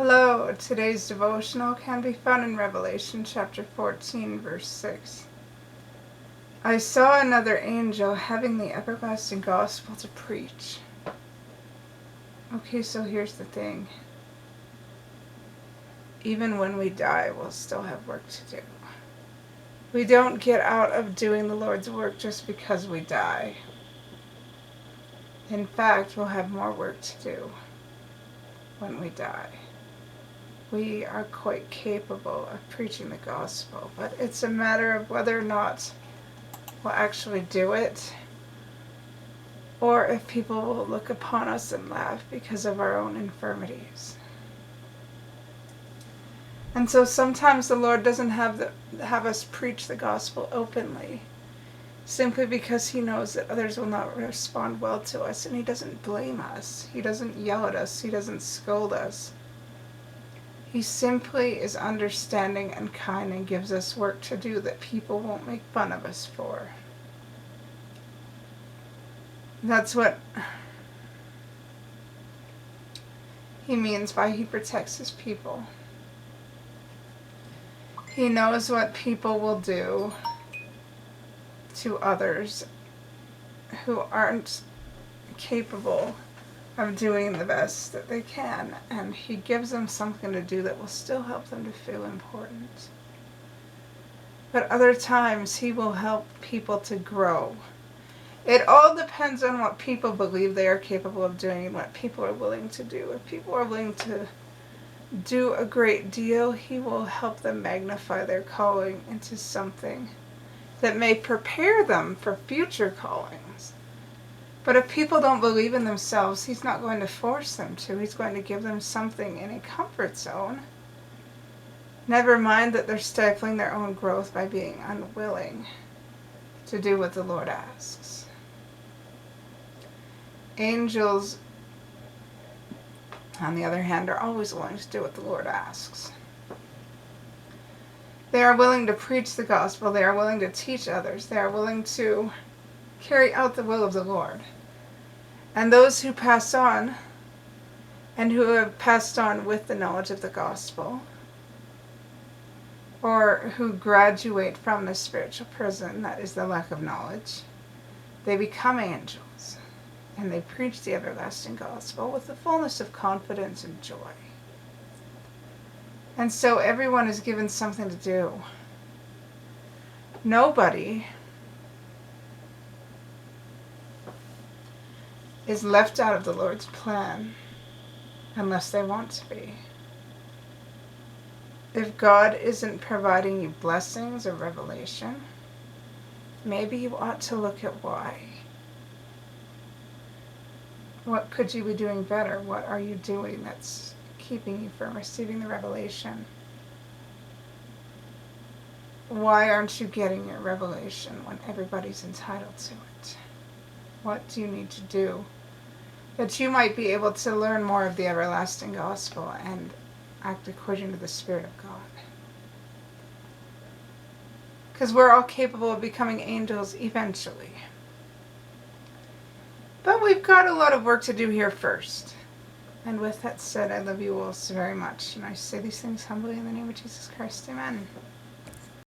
Hello, today's devotional can be found in Revelation chapter 14, verse 6. I saw another angel having the everlasting gospel to preach. Okay, so here's the thing. Even when we die, we'll still have work to do. We don't get out of doing the Lord's work just because we die. In fact, we'll have more work to do when we die. We are quite capable of preaching the gospel, but it's a matter of whether or not we'll actually do it, or if people will look upon us and laugh because of our own infirmities. And so sometimes the Lord doesn't have us preach the gospel openly, simply because He knows that others will not respond well to us, and He doesn't blame us. He doesn't yell at us. He doesn't scold us. He simply is understanding and kind and gives us work to do that people won't make fun of us for. That's what He means by He protects His people. He knows what people will do to others who aren't capable of doing the best that they can, and He gives them something to do that will still help them to feel important. But other times He will help people to grow. It all depends on what people believe they are capable of doing and what people are willing to do. If people are willing to do a great deal, He will help them magnify their calling into something that may prepare them for future callings. But if people don't believe in themselves, He's not going to force them to. He's going to give them something in a comfort zone. Never mind that they're stifling their own growth by being unwilling to do what the Lord asks. Angels, on the other hand, are always willing to do what the Lord asks. They are willing to preach the gospel. They are willing to teach others. They are willing to carry out the will of the Lord. And those who pass on, and who have passed on with the knowledge of the gospel, or who graduate from the spiritual prison, that is the lack of knowledge, they become angels, and they preach the everlasting gospel with the fullness of confidence and joy. And so everyone is given something to do. Nobody is left out of the Lord's plan unless they want to be. If God isn't providing you blessings or revelation, maybe you ought to look at why. What could you be doing better? What are you doing that's keeping you from receiving the revelation? Why aren't you getting your revelation when everybody's entitled to it? What do you need to do that you might be able to learn more of the everlasting gospel and act according to the Spirit of God? Because we're all capable of becoming angels eventually. But we've got a lot of work to do here first. And with that said, I love you all so very much. And I say these things humbly in the name of Jesus Christ. Amen.